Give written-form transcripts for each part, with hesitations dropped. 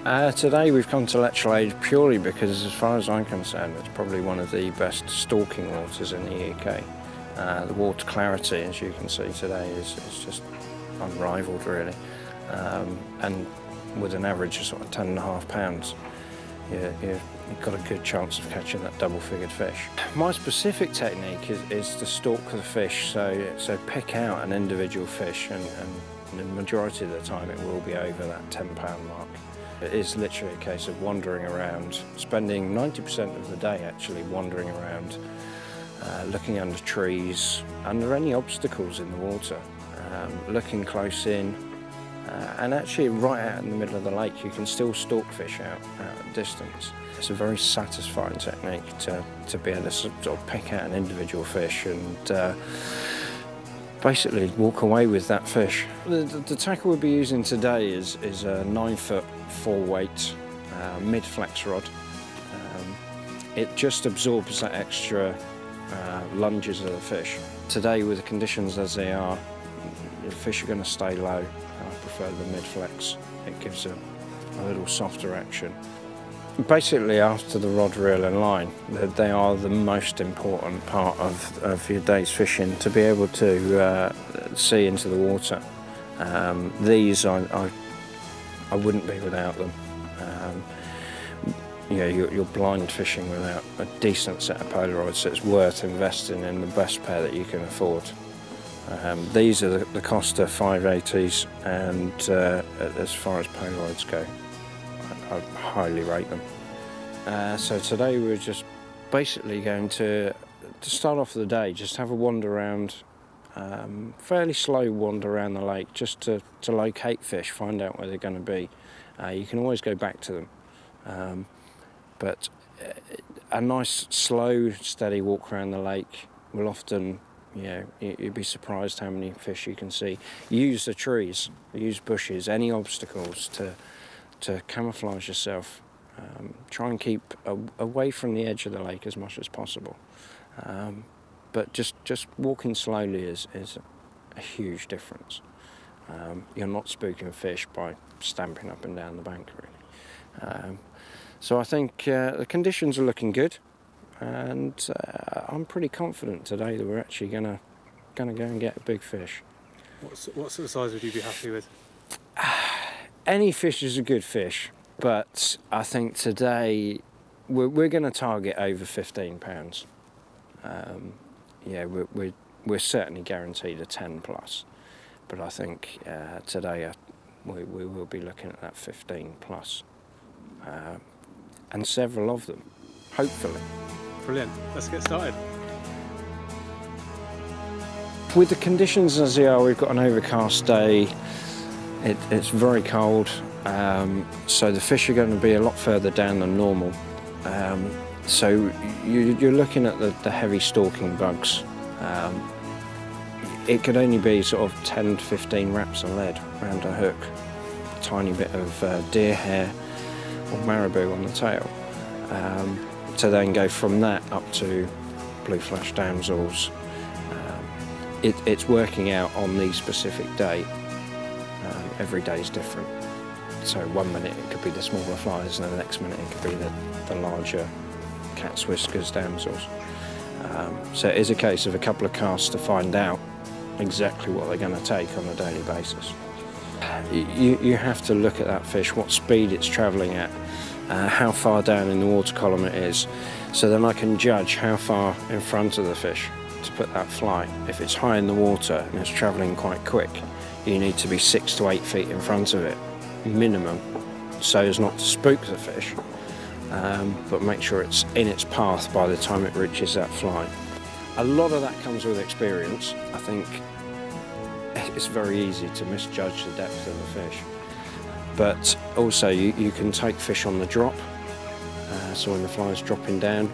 Today we've come to Lechlade purely because, as far as I'm concerned, it's probably one of the best stalking waters in the UK. The water clarity, as you can see today, is just unrivaled really, and with an average of sort of 10.5 pounds, you've got a good chance of catching that double-figured fish. My specific technique is to stalk the fish, so pick out an individual fish, and the majority of the time it will be over that £10 mark. It is literally a case of wandering around, spending 90% of the day actually wandering around, looking under trees, under any obstacles in the water, looking close in, and actually right out in the middle of the lake you can still stalk fish out at a distance. It's a very satisfying technique to be able to sort of pick out an individual fish and basically walk away with that fish. The tackle we'll be using today is a 9-foot 4-weight mid-flex rod. It just absorbs that extra lunges of the fish. Today, with the conditions as they are, the fish are going to stay low. I prefer the mid-flex. It gives a little softer action. Basically, after the rod, reel and line, they are the most important part of your day's fishing, to be able to see into the water. These, I wouldn't be without them. You're blind fishing without a decent set of Polaroids, so it's worth investing in the best pair that you can afford. These are the Costa 580s, and as far as Polaroids go, I highly rate them. So today we're just basically going to start off the day, just have a wander around, fairly slow wander around the lake, just to locate fish, find out where they're going to be. You can always go back to them, but a nice slow steady walk around the lake will often, you'd be surprised how many fish you can see. Use the trees, use bushes, any obstacles to camouflage yourself. Try and keep away from the edge of the lake as much as possible. But just walking slowly is a huge difference. You're not spooking fish by stamping up and down the bank, really. So I think the conditions are looking good, and I'm pretty confident today that we're actually gonna go and get a big fish. What sort of size would you be happy with? Any fish is a good fish, but I think today we're going to target over 15 pounds. We're certainly guaranteed a 10 plus, but I think today we will be looking at that 15 plus, and several of them, hopefully. Brilliant. Let's get started. With the conditions as they are, we've got an overcast day. It's very cold, so the fish are going to be a lot further down than normal. So you're looking at the heavy stalking bugs. It could only be sort of 10 to 15 wraps of lead around a hook, a tiny bit of deer hair or marabou on the tail, to then go from that up to blue flash damsels. It's working out on the specific day. Every day is different. So one minute it could be the smaller flies, and the next minute it could be the larger cat's whiskers damsels. So it is a case of a couple of casts to find out exactly what they're going to take on a daily basis. You have to look at that fish, what speed it's travelling at, how far down in the water column it is, so then I can judge how far in front of the fish to put that fly. If it's high in the water and it's travelling quite quick, you need to be 6 to 8 feet in front of it, minimum, so as not to spook the fish, but make sure it's in its path by the time it reaches that fly. A lot of that comes with experience. I think it's very easy to misjudge the depth of the fish, but also you can take fish on the drop, so when the fly is dropping down,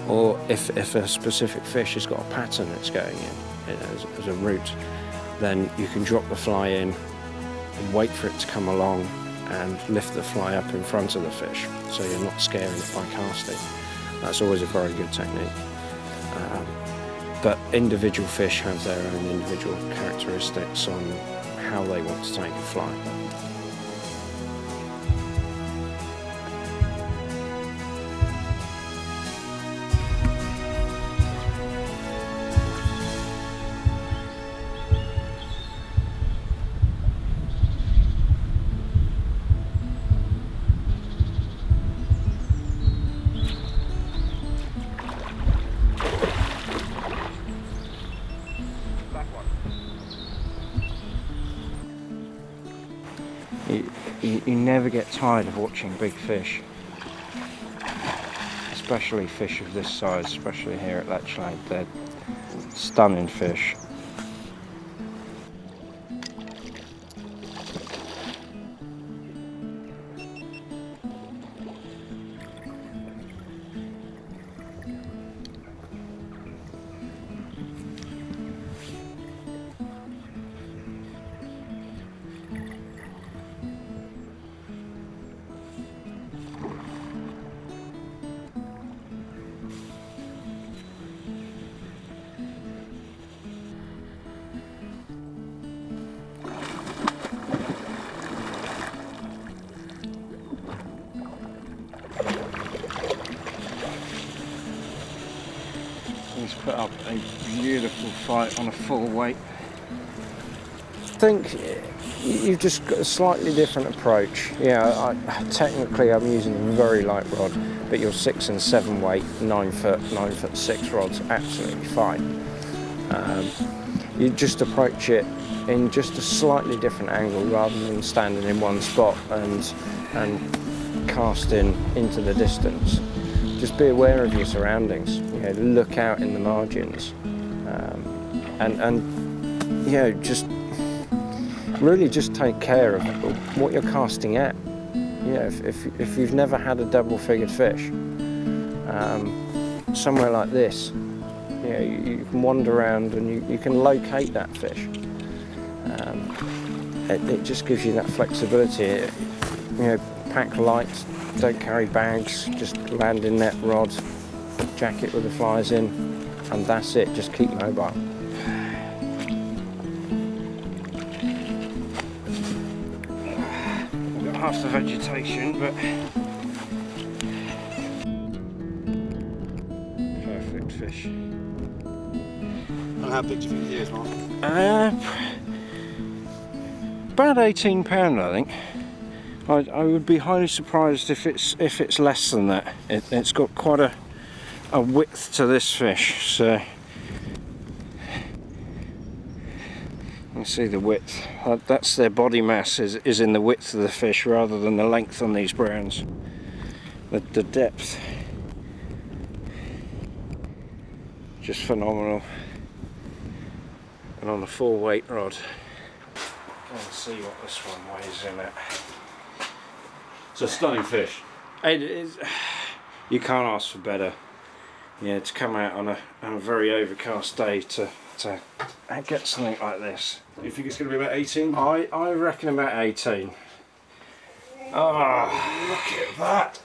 or if a specific fish has got a pattern it's going in as a route, then you can drop the fly in and wait for it to come along and lift the fly up in front of the fish, so you're not scaring it by casting. That's always a very good technique. But individual fish have their own individual characteristics on how they want to take a fly. You never get tired of watching big fish, especially fish of this size, especially here at Lechlade. They're stunning fish. He's put up a beautiful fight on a full weight. I think you've just got a slightly different approach. Yeah, technically I'm using a very light rod, but your 6 and 7 weight, 9 foot, 9'6" rod's absolutely fine. You just approach it in just a slightly different angle rather than standing in one spot and casting into the distance. Just be aware of your surroundings. You know, look out in the margins, and you know, just really just take care of what you're casting at. You know, if you've never had a double-figured fish, somewhere like this, you know, you can wander around and you can locate that fish. It just gives you that flexibility. You know, pack light. Don't carry bags, just land in net rod, jacket with the flies in, and that's it, just keep mobile. We've got half the vegetation, but perfect fish. And how big do you think he is, Mark? About 18 pound, I think. I would be highly surprised if it's less than that. It's got quite a width to this fish, so you can see the width. That's their body mass is in the width of the fish rather than the length on these browns. The depth, just phenomenal. And on a full weight rod. Let's see what this one weighs in at. It's a stunning fish. It is. You can't ask for better. Yeah, to come out on a very overcast day to get something like this. You think it's going to be about 18? I reckon about 18. Oh, look at that!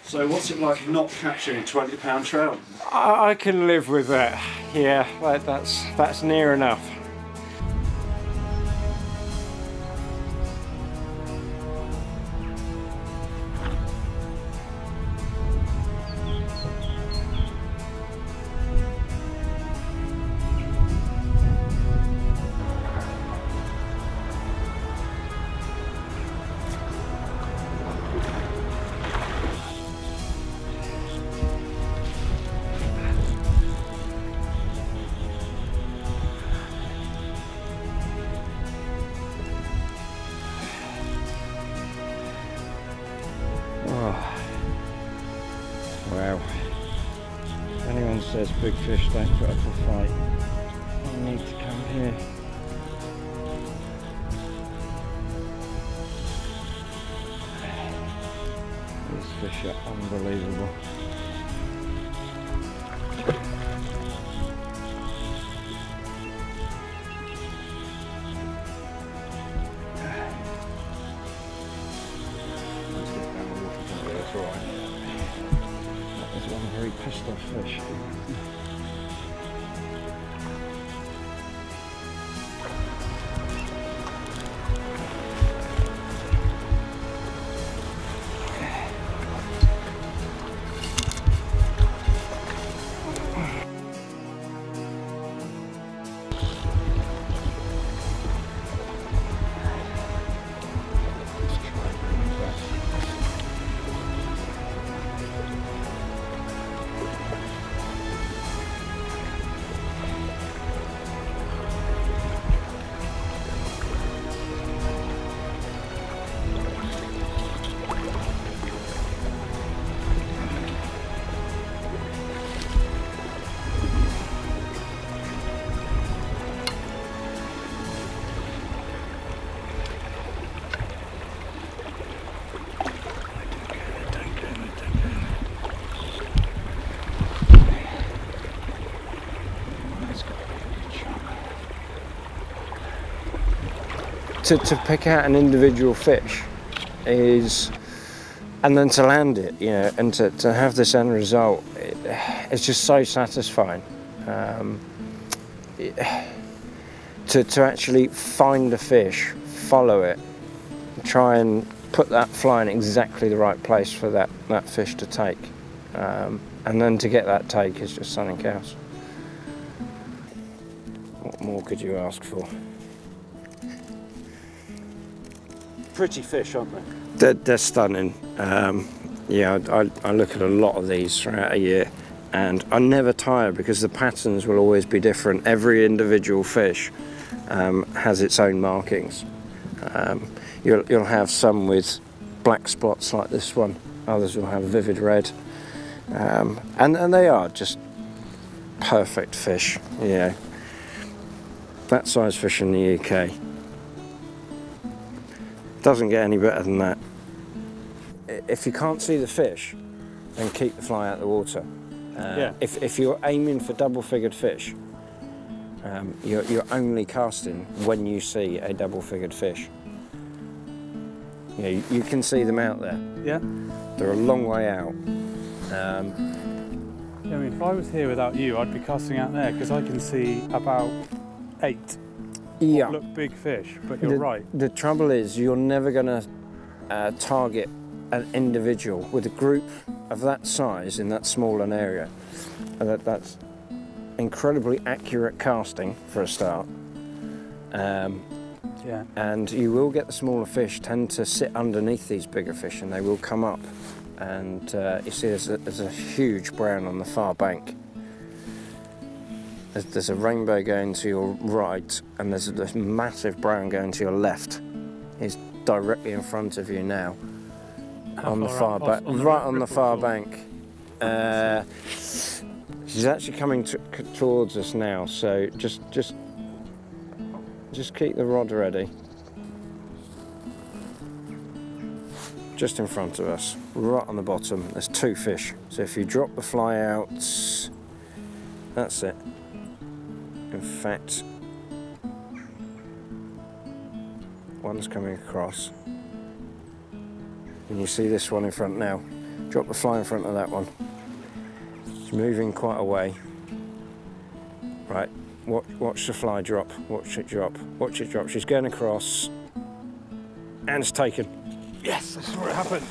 So what's it like not catching 20-pound trout? I can live with that. Yeah, that's near enough. Wow. If anyone says big fish don't put up a fight, I need to come here. These fish are unbelievable. That's all right. That was one very pissed off fish. to pick out an individual fish is, and then to land it, you know, and to have this end result, it's just so satisfying. To actually find a fish, follow it, try and put that fly in exactly the right place for that fish to take, and then to get that take is just something else. What more could you ask for? Pretty fish, aren't they? They're stunning. Yeah, I look at a lot of these throughout a year, and I never tire because the patterns will always be different. Every individual fish has its own markings. You'll have some with black spots like this one, others will have vivid red, and they are just perfect fish. You know, that size fish in the UK doesn't get any better than that. If you can't see the fish, then keep the fly out of the water. Yeah. If you're aiming for double-figured fish, you're only casting when you see a double-figured fish. You know, you can see them out there. Yeah. They're a long way out. Yeah, I mean, if I was here without you, I'd be casting out there because I can see about 8. Yeah. Look, big fish, but you're right. The trouble is, you're never going to target an individual with a group of that size in that small an area. That's incredibly accurate casting for a start. Yeah. And you will get the smaller fish tend to sit underneath these bigger fish, and they will come up. And you see there's a huge brown on the far bank. There's a rainbow going to your right, and there's this massive brown going to your left. He's directly in front of you now. On the far back, right on the far bank. She's actually coming towards us now, so just keep the rod ready. Just in front of us, right on the bottom, there's 2 fish. So if you drop the fly out, that's it. In fact, one's coming across. And you see this one in front now. Drop the fly in front of that one. It's moving quite a way. Right, watch the fly drop, watch it drop, watch it drop. She's going across, and it's taken. Yes, that's what happened.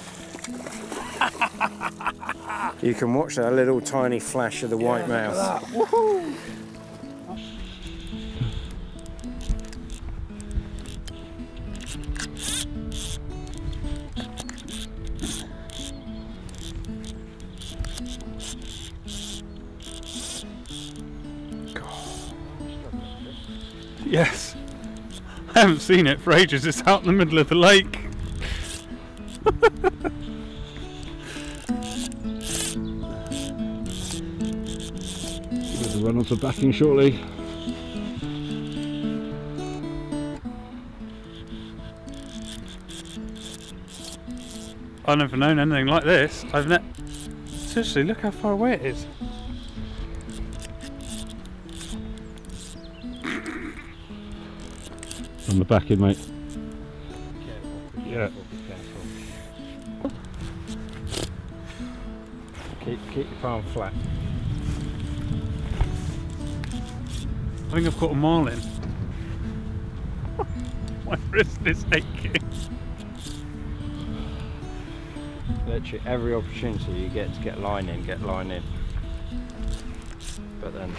You can watch that little tiny flash of the white mouth. Woohoo! Yes. I haven't seen it for ages. It's out in the middle of the lake. The runners are backing shortly. I've never known anything like this. Seriously, look how far away it is. On the back end, mate. Yeah. Keep your palm flat. I think I've caught a marlin. My wrist is aching. Literally every opportunity you get to get line in, But then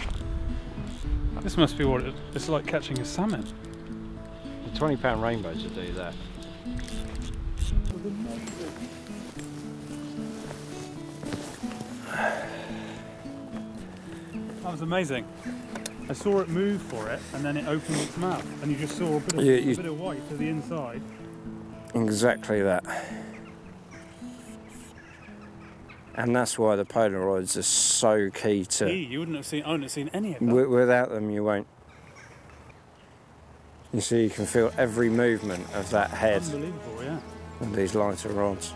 This must be what it's like catching a salmon. the £20 rainbows will do that. That was amazing. I saw it move for it, and then it opened its mouth, and you just saw a bit of white to the inside. Exactly that. And that's why the Polaroids are so key to... You wouldn't have seen, I wouldn't have seen any of that. Without them you won't. You see, you can feel every movement of that head Unbelievable, yeah. with these lighter rods.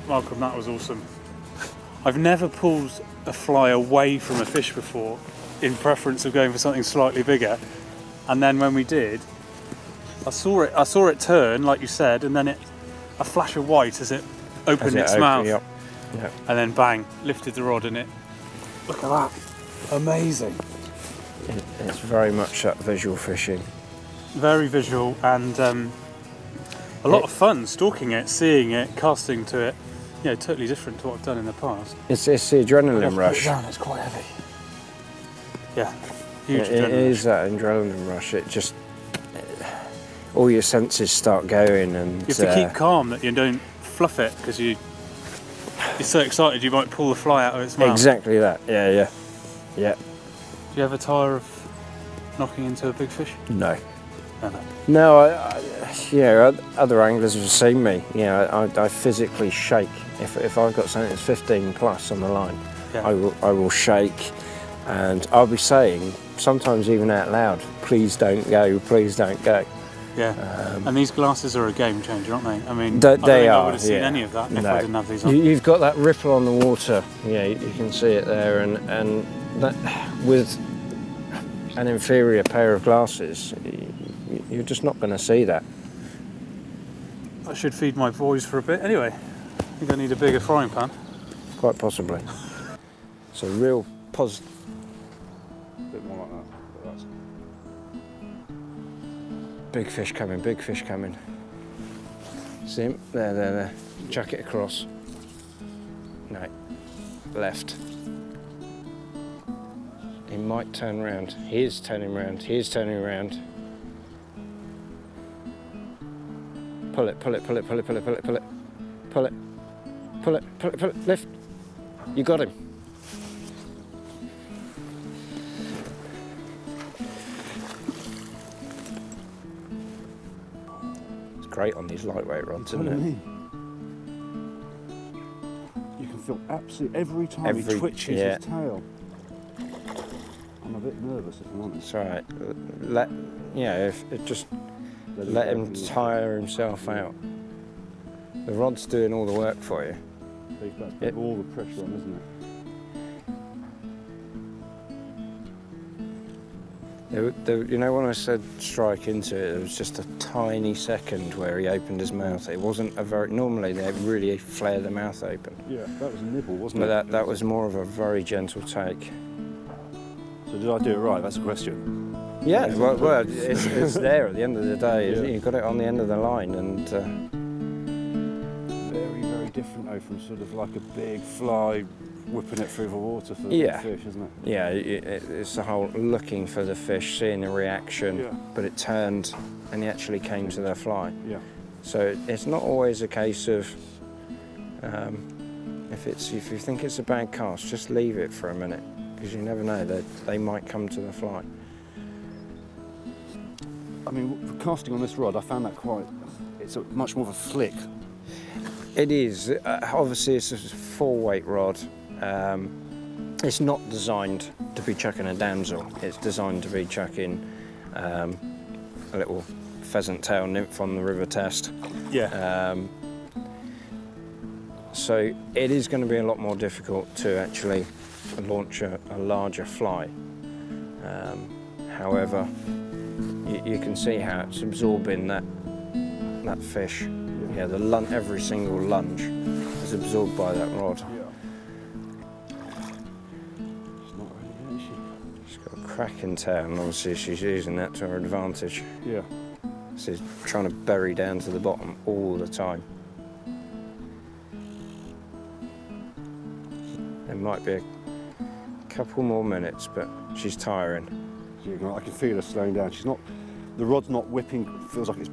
Malcolm, that was awesome. I've never pulled a fly away from a fish before in preference of going for something slightly bigger. And then when we did, I saw it turn, like you said, and then a flash of white as it opened its mouth. Yep. And then bang, lifted the rod and look at that. Amazing. It's very much that visual fishing. Very visual and a lot of fun stalking it, seeing it, casting to it. You know, totally different to what I've done in the past. It's the adrenaline rush. It's quite heavy. Yeah, huge adrenaline rush. It is that adrenaline rush. It just, all your senses start going, and you have to keep calm that you don't fluff it because you're so excited you might pull the fly out of its mouth. Exactly that. Yeah. Do you ever tire of knocking into a big fish? No. No. Other anglers have seen me. I physically shake if I've got something that's 15 plus on the line. Yeah. I will shake, and I'll be saying sometimes even out loud, "Please don't go, please don't go." Yeah. And these glasses are a game changer, aren't they? I mean, they I don't think are. I would have seen any of that if I didn't have these on. You've got that ripple on the water. Yeah, you can see it there, and that with an inferior pair of glasses, you're just not going to see that. I should feed my boys for a bit. Anyway, I think I need a bigger frying pan. Quite possibly. So real positive. A bit more like that. That's... Big fish coming, big fish coming. See him? There. Chuck it across. No. Left. He might turn round. He is turning round. He is turning round. Pull it. Lift. You got him. It's great on these lightweight rods, isn't it? You can feel absolutely every time he twitches his tail. I'm a bit nervous if I'm honest. It's alright. Let him tire himself out. The rod's doing all the work for you. He's got to put all the pressure on, isn't it? You know when I said strike into it, there was just a tiny second where he opened his mouth. It wasn't a very... Normally they really flare the mouth open. Yeah, that was a nibble, wasn't it? But that was more of a very gentle take. So did I do it right? That's a question. Yeah, well it's there at the end of the day. Yeah. You've got it on the end of the line, and very, very different though from sort of like a big fly whipping it through the water for the fish, isn't it? Yeah, it's the whole looking for the fish, seeing the reaction, but it turned and he actually came to the fly. Yeah. So it's not always a case of if you think it's a bad cast, just leave it for a minute, because you never know, they might come to the fly. I mean, for casting on this rod, I found that it's much more of a flick. It is. Obviously, it's a 4-weight rod. It's not designed to be chucking a damsel. It's designed to be chucking a little pheasant tail nymph on the river test. Yeah. So it is going to be a lot more difficult to actually launch a larger fly. However, you can see how it's absorbing that fish. Yeah, every single lunge is absorbed by that rod. Yeah. She's not ready yet, is she? She's got a cracking tail, and obviously she's using that to her advantage. Yeah. She's trying to bury down to the bottom all the time. There might be a couple more minutes, but she's tiring. I can feel her slowing down. The rod's not whipping. Feels like it's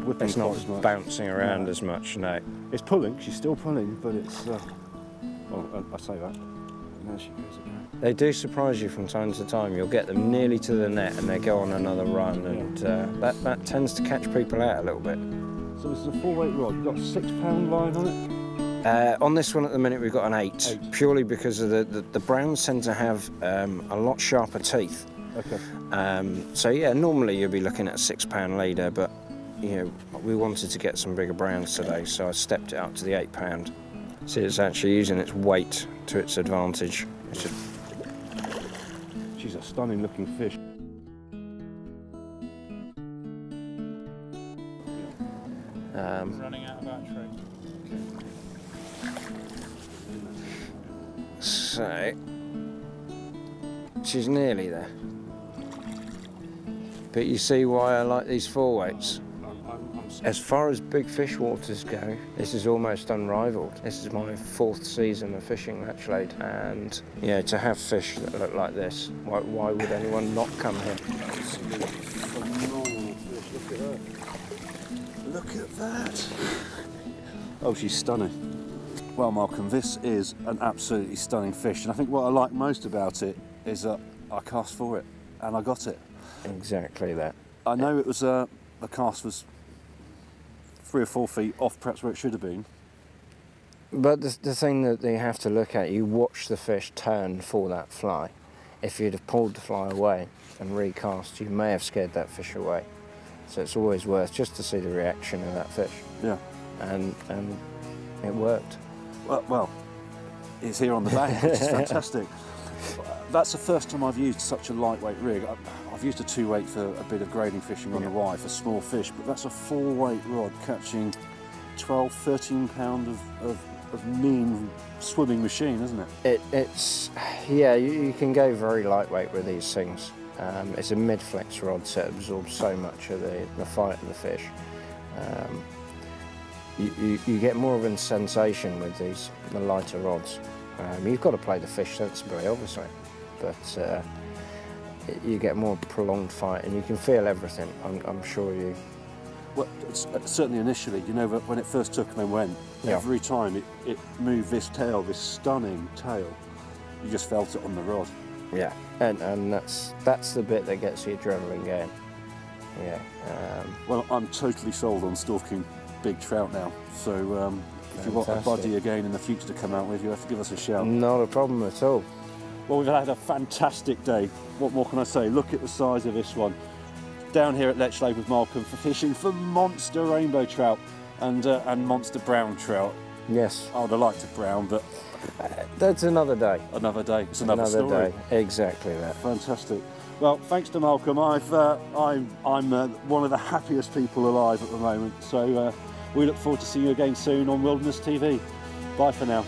whipping. It's not bouncing around as much. No. It's pulling. She's still pulling, but it's. Well, I say that. And there she goes again. They do surprise you from time to time. You'll get them nearly to the net, and they go on another run, and that tends to catch people out a little bit. So this is a 4-weight rod. You've got a 6-pound line on it? On this one at the minute we've got an 8, purely because of the browns tend to have a lot sharper teeth. Okay. So yeah, normally you'll be looking at a 6-pound leader, but you know, we wanted to get some bigger browns today, so I stepped it up to the 8-pound. See, it's actually using its weight to its advantage. She's a stunning looking fish. Running out of battery. So, she's nearly there. But you see why I like these 4-weights. As far as big fish waters go, this is almost unrivaled. This is my 4th season of fishing Lechlade, and yeah, to have fish that look like this, why would anyone not come here? Absolutely phenomenal fish. Look at her. Look at that. Oh, she's stunning. Well, Malcolm, this is an absolutely stunning fish, and I think what I like most about it is that I cast for it, and I got it. Exactly that. I know it was the cast was 3 or 4 feet off perhaps where it should have been. But the thing that you have to look at, you watch the fish turn for that fly. If you'd have pulled the fly away and recast, you may have scared that fish away. So it's always worth just to see the reaction of that fish. Yeah. And it worked. Well, it's here on the bank, which is fantastic. That's the first time I've used such a lightweight rig. I've used a 2-weight for a bit of grading fishing on the Wye for small fish, but that's a 4-weight rod catching 12, 13 pound of mean swimming machine, isn't it? It's yeah, you can go very lightweight with these things. It's a mid-flex rod, so it absorbs so much of the fight of the fish. You get more of a sensation with the lighter rods. You've got to play the fish sensibly, obviously, but you get more prolonged fight, and you can feel everything. I'm sure you. Well, certainly initially, you know, when it first took and then went, every time it moved this tail, this stunning tail, you just felt it on the rod. Yeah, and that's the bit that gets the adrenaline going. Yeah. Well, I'm totally sold on stalking big trout now. So if you want a buddy again in the future to come out with, you have to give us a shout. Not a problem at all. Well, we've had a fantastic day. What more can I say? Look at the size of this one. Down here at Lechlade with Malcolm for fishing for monster rainbow trout and monster brown trout. Yes. I would have liked a brown, but that's another day. Another day. It's another story. Day. Exactly that. Fantastic. Well, thanks to Malcolm, I'm one of the happiest people alive at the moment. So we look forward to seeing you again soon on Wilderness TV. Bye for now.